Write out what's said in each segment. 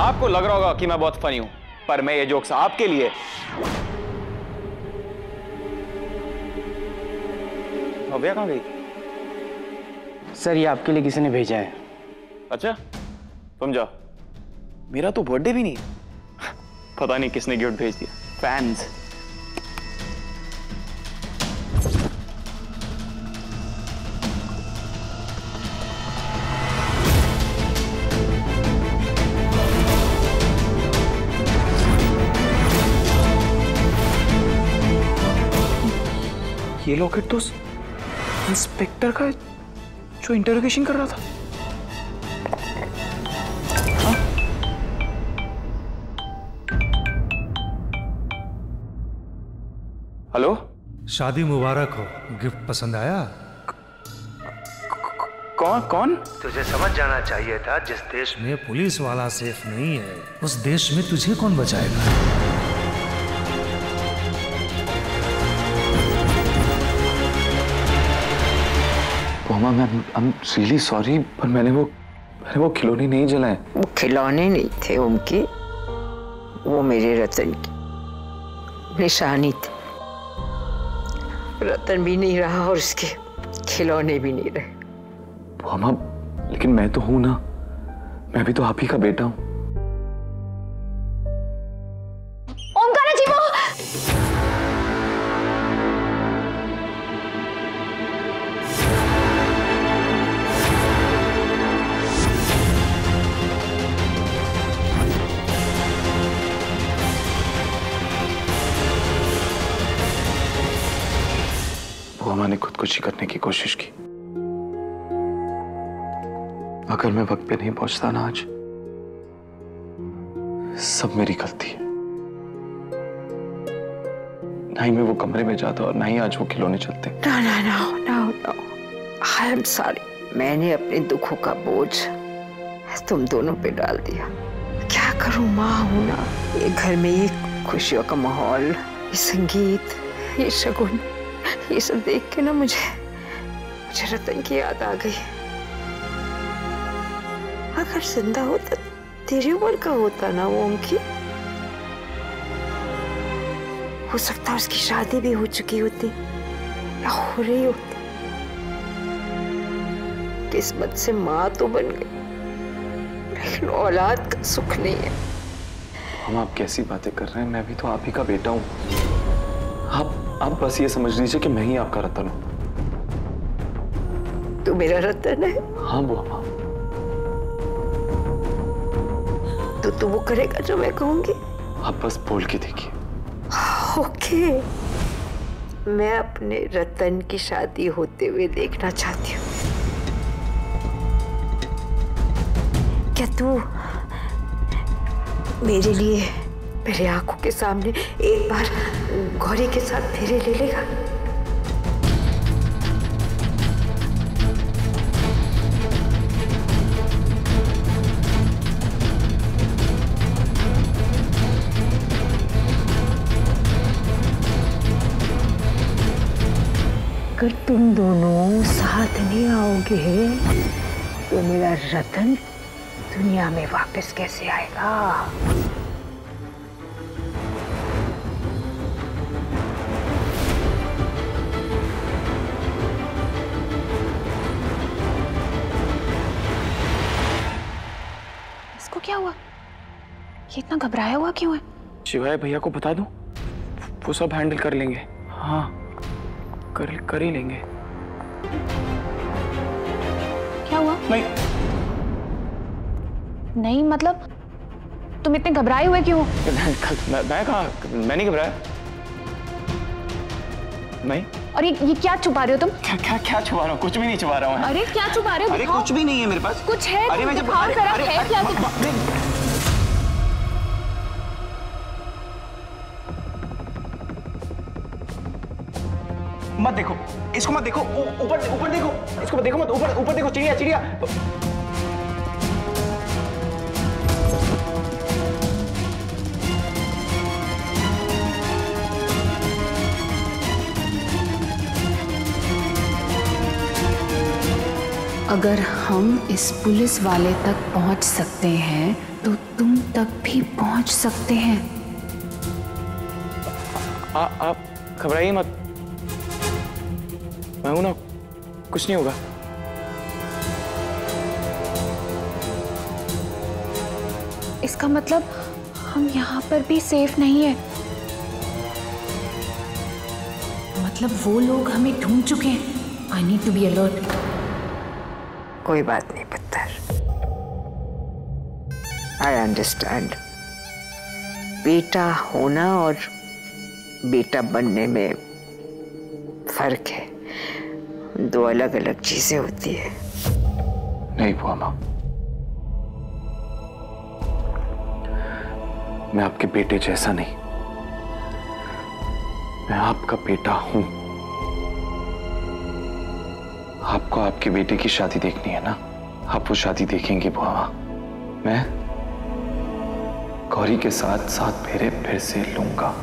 आपको लग रहा होगा कि मैं बहुत फनी हूं, पर मैं ये जोक्स आपके लिए। भव्या कहां गई? सर ये आपके लिए किसी ने भेजा है। अच्छा, तुम जाओ। मेरा तो बर्थडे भी नहीं, पता नहीं किसने गिफ्ट भेज दिया। फैंस। ये लॉकेट तो इंस्पेक्टर का है जो इंटरोगेशन कर रहा था। हेलो, शादी मुबारक हो। गिफ्ट पसंद आया? कौन? तुझे समझ जाना चाहिए था, जिस देश में पुलिस वाला सेफ नहीं है उस देश में तुझे कौन बचाएगा। मामा, मैं आई एम रियली सॉरी, पर मैंने वो खिलौने नहीं जलाए। वो खिलौने नहीं थे उनके, वो मेरे रतन की निशानी थी। रतन भी नहीं रहा और उसके खिलौने भी नहीं रहे। मामा, लेकिन मैं तो हूं ना, मैं भी तो आप ही का बेटा हूं। ओमकार जी, वो मामा ने खुदकुशी करने की कोशिश की। अगर मैं वक्त पे नहीं पहुंचता ना आज, सब मेरी गलती है। ना ही मैं वो कमरे में जाता और ना ही आज वो खिलौने चलते। No. I am sorry. मैंने अपने दुखों का बोझ तुम दोनों पे डाल दिया। क्या करूं, माँ हूं ना। ये घर में ये खुशियों का माहौल, ये संगीत, ये शगुन, ये सब देख के ना मुझे रतन की याद आ गई। अगर जिंदा होता तेरी उम्र का होता ना वो उनकी, हो सकता उसकी शादी भी हो चुकी होती या हो रही होती। किस्मत से माँ तो बन गई, लेकिन औलाद का सुख नहीं है। हम आप कैसी बातें कर रहे हैं? मैं भी तो आप ही का बेटा हूं। आप बस ये समझ लीजिए कि मैं ही आपका रतन हूं। तू मेरा रतन है? हाँ बुआ। तो तू वो करेगा जो मैं कहूंगी? आप बस बोल के देखिए। ओके, मैं अपने रतन की शादी होते हुए देखना चाहती हूँ। क्या तू मेरे लिए मेरे आंखों के सामने एक बार गौरी के साथ फेरे ले लेगा? अगर तुम दोनों साथ नहीं आओगे तो मेरा रतन दुनिया में वापस कैसे आएगा? इसको क्या हुआ? ये इतना घबराया हुआ क्यों है? शिवाय भैया को बता दूं, वो सब हैंडल कर लेंगे। हाँ, कर ही लेंगे। क्या हुआ? नहीं मतलब तुम इतने घबराए हुए क्यों? मैं कहा, मैं नहीं घबराया। नहीं। और ये क्या छुपा रहे हो तुम? क्या छुपा रहा हूँ? कुछ भी नहीं छुपा रहा हूँ। अरे क्या छुपा रहे हो? अरे कुछ भी नहीं है मेरे पास। कुछ है? अरे मैं जब दिखाओ जरा, है क्या? मत देखो इसको, मत देखो, ऊपर देखो, इसको मत देखो, मत ऊपर देखो, चिड़िया। अगर हम इस पुलिस वाले तक पहुंच सकते हैं तो तुम तक भी पहुंच सकते हैं। आप घबराइए मत, मैं हूं ना, कुछ नहीं होगा। इसका मतलब हम यहाँ पर भी सेफ नहीं है। मतलब वो लोग हमें ढूंढ चुके हैं। I need to be alert. कोई बात नहीं पत्थर, आई अंडरस्टैंड। बेटा होना और बेटा बनने में फर्क है, दो अलग अलग चीजें होती है। नहीं बुआ माँ, मैं आपके बेटे जैसा नहीं, मैं आपका बेटा हूं। आपको आपके बेटे की शादी देखनी है ना, आप वो शादी देखेंगे बुआ माँ। मैं गौरी के साथ 7 फेरे फिर से लूंगा।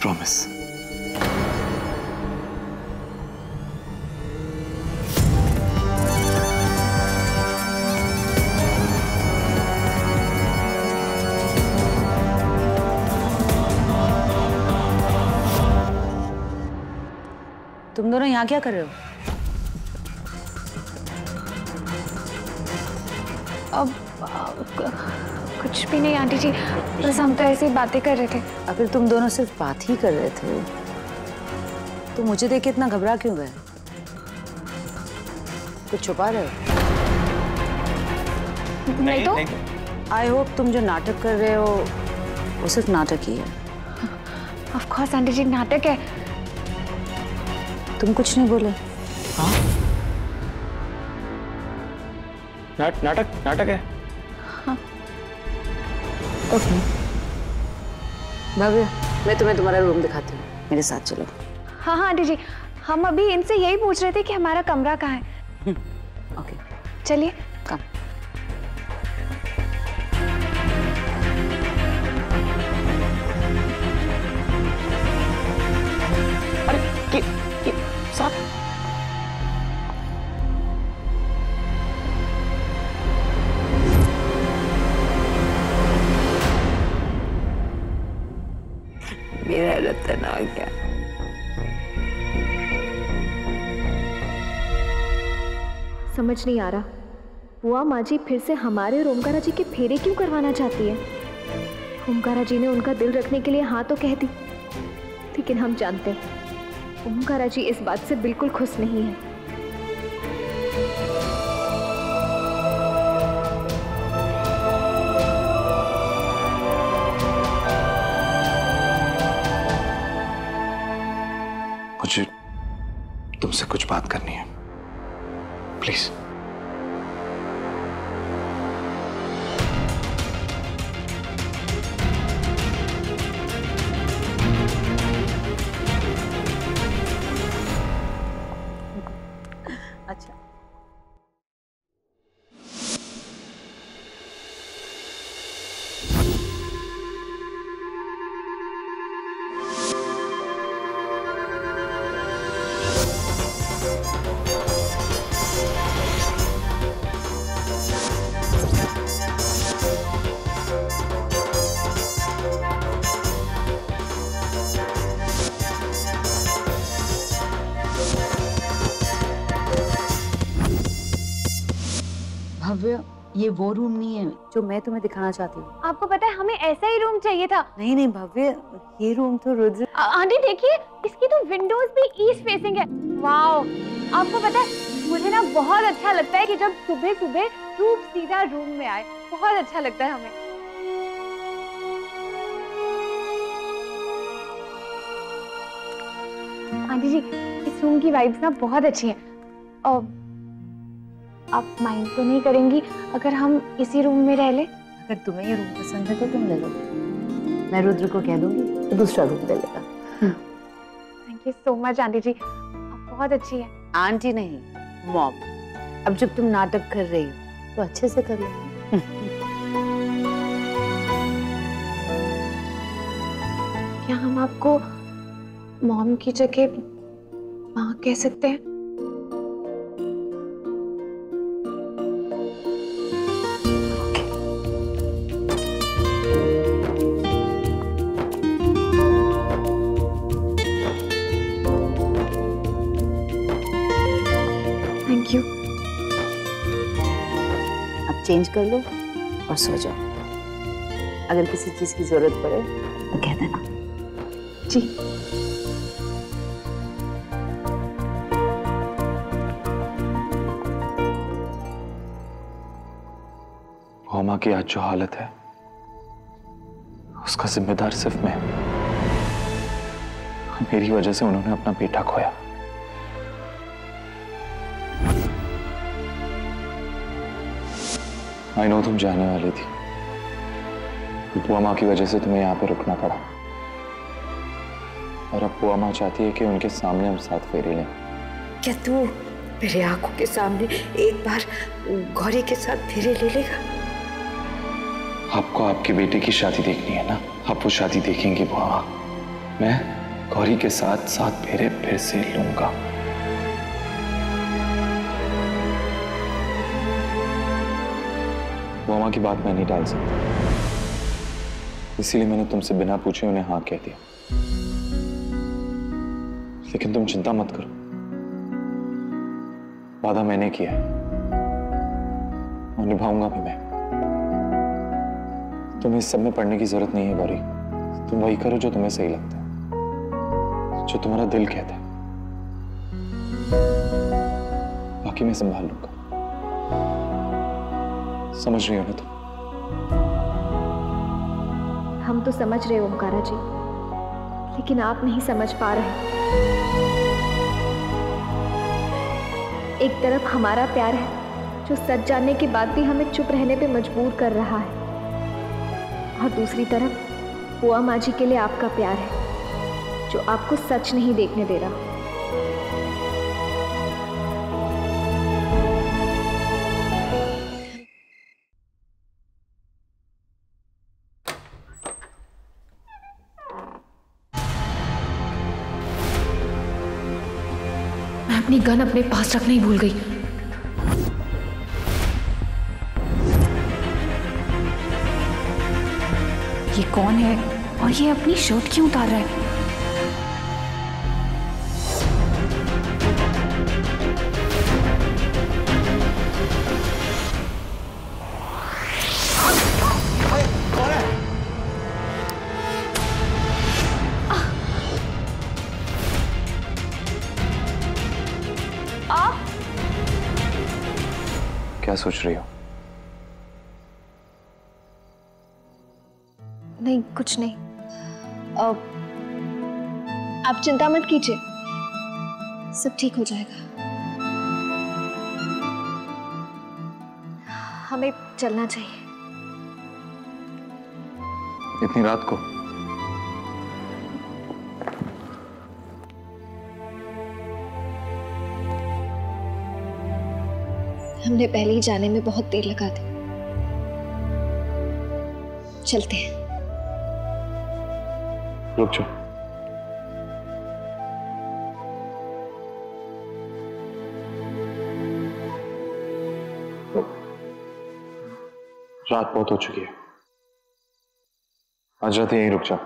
Promise. तुम दोनों यहाँ क्या कर रहे हो? अब कुछ भी नहीं आंटी जी, बस हम तो ऐसे ही बातें कर रहे थे। अगर तुम दोनों सिर्फ बात ही कर रहे थे तो मुझे देख के इतना घबरा क्यों गए? कुछ छुपा रहे हो? नहीं तो? आई होप तुम जो नाटक कर रहे हो वो सिर्फ नाटक ही है। ऑफ कोर्स आंटी जी, नाटक है। तुम कुछ नहीं बोले? हाँ, नाटक है। हाँ। ओके भव्य, मैं तुम्हें तुम्हारा रूम दिखाती हूँ, मेरे साथ चलो। हाँ हाँ आंटी जी, हम अभी इनसे यही पूछ रहे थे कि हमारा कमरा कहाँ है। ओके चलिए। कम। अरे ये साथ मेरा रतन आ गया। समझ नहीं आ रहा, बुआ माँ जी फिर से हमारे और ओमकारा जी के फेरे क्यों करवाना चाहती है। ओमकारा जी ने उनका दिल रखने के लिए हाँ तो कह दी, लेकिन हम जानते हैं ओमकारा जी इस बात से बिल्कुल खुश नहीं है। मुझे तुमसे कुछ बात करनी है, प्लीज। अच्छा भव्य, ये वो रूम नहीं है जो मैं तुम्हें दिखाना चाहती हूँ। आपको पता है हमें ऐसा ही रूम चाहिए था। नहीं नहीं भव्य, ये रूम तो रुद्र। आंटी देखिए, इसकी तो विंडोज भी ईस्ट फेसिंग है। वाओ, आपको पता है मुझे ना बहुत अच्छा लगता है कि जब सुबह सुबह धूप सीधा रूम में आए, बहुत अच्छा लगता है हमें। आंटी जी, इस रूम की वाइब्स ना बहुत अच्छी हैं। और आप माइंड तो नहीं करेंगी अगर हम इसी रूम में रह ले? अगर तुम्हें ये रूम पसंद है तो तुम ले लो, मैं रुद्र को कह दूंगी तो दूसरा रूम ले लेगा। Thank you so much aunty ji, आप बहुत अच्छी हैं। आंटी नहीं, मॉम। अब जब तुम नाटक कर रही हो तो अच्छे से कर लो। क्या हम आपको मॉम की जगह माँ कह सकते हैं? Thank you. अब चेंज कर लो और सो जाओ। अगर किसी चीज की जरूरत पड़े तो कह देना। जी। मामा की आज जो हालत है उसका जिम्मेदार सिर्फ मैं। मेरी वजह से उन्होंने अपना बेटा खोया। आई नो तुम जाने वाली थी, बुआ माँ की वजह से तुम्हें यहाँ पे रुकना पड़ा, और अब बुआ माँ चाहती है कि उनके सामने हम साथ फेरे लें। क्या तू मेरे आंखों के सामने एक बार गौरी के साथ फेरे ले लेगा? आपको आपकी बेटे की शादी देखनी है ना, आप वो शादी देखेंगे बुआ माँ। मैं गौरी के साथ साथ फेरे फिर से लूंगा। बुआ माँ की बात मैं नहीं टाल सकता, इसीलिए मैंने तुमसे बिना पूछे उन्हें हाँ कह दिया। लेकिन तुम चिंता मत करो, वादा मैंने किया है और निभाऊंगा भी मैं। तुम्हें इस सब में पढ़ने की जरूरत नहीं है गौरी, तुम वही करो जो तुम्हें सही लगता है, जो तुम्हारा दिल कहता है। बाकी मैं संभाल लूंगा। समझ रही हो ना तुम? हम तो समझ रहे ओमकारा जी, लेकिन आप नहीं समझ पा रहे। एक तरफ हमारा प्यार है जो सच जानने के बाद भी हमें चुप रहने पे मजबूर कर रहा है, और दूसरी तरफ बुआ माँ जी के लिए आपका प्यार है जो आपको सच नहीं देखने दे रहा। मैं अपनी गन अपने पास रखना ही भूल गई। ये कौन है और ये अपनी शर्ट क्यों उतार रहा है? क्या सोच रही हो? नहीं, कुछ नहीं। आप चिंता मत कीजिए, सब ठीक हो जाएगा। हमें चलना चाहिए। इतनी रात को? हमने पहले ही जाने में बहुत देर लगा दी। चलते हैं। रुक जाओ। रात बहुत हो चुकी है, आज रात यहीं रुक जाओ।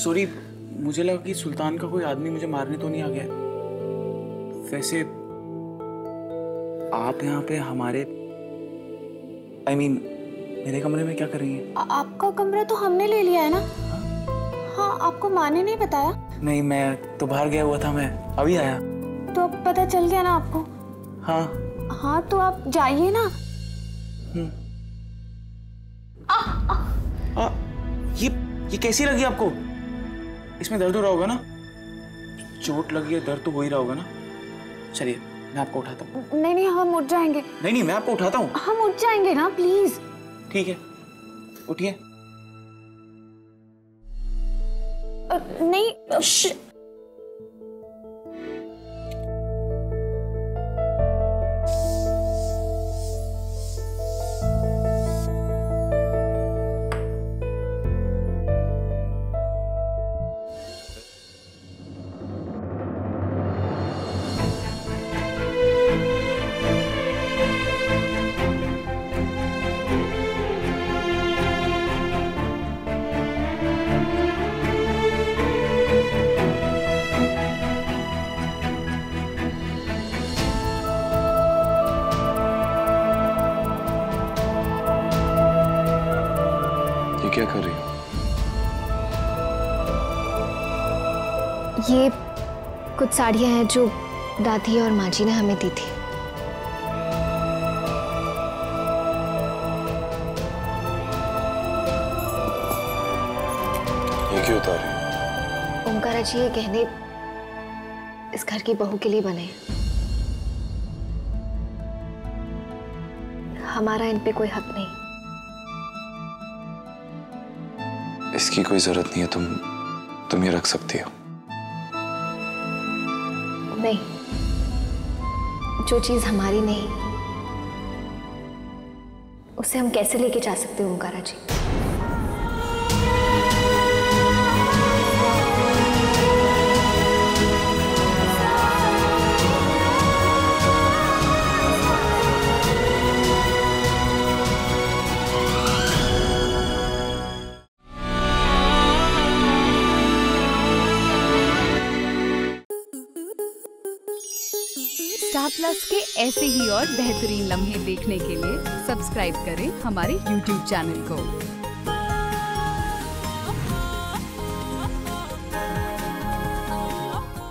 सॉरी, मुझे लगा कि सुल्तान का कोई आदमी मुझे मारने तो नहीं आ गया। वैसे आप यहाँ पे हमारे मेरे कमरे में क्या कर रही हैं? आपका कमरा तो हमने ले लिया है ना? हाँ, आपको माँ ने नहीं बताया? नहीं, मैं तो बाहर गया हुआ था, मैं अभी आया। तो अब पता चल गया ना आपको? हाँ। हाँ तो आप जाइए ना। ये कैसी लगी आपको? इसमें दर्द हो रहा होगा ना? चोट लगी है, दर्द तो हो ही रहा होगा ना? चलिए मैं आपको उठाता हूँ। नहीं, हम उठ जाएंगे। नहीं, मैं आपको उठाता हूँ। हम उठ जाएंगे ना, प्लीज। ठीक है, उठिए। नहीं। क्या कर रही हो? ये कुछ साड़ियां हैं जो दादी और माँ जी ने हमें दी थी। ये क्यों उतार रही हो? ओमकारा जी, ये गहने इस घर की बहू के लिए बने हैं। हमारा इन पे कोई हक नहीं। इसकी कोई जरूरत नहीं है, तुम ये रख सकती हो। नहीं, जो चीज हमारी नहीं उसे हम कैसे लेके जा सकते हैं ओमकारा जी? स्टार प्लस के ऐसे ही और बेहतरीन लम्हे देखने के लिए सब्सक्राइब करें हमारे YouTube चैनल को।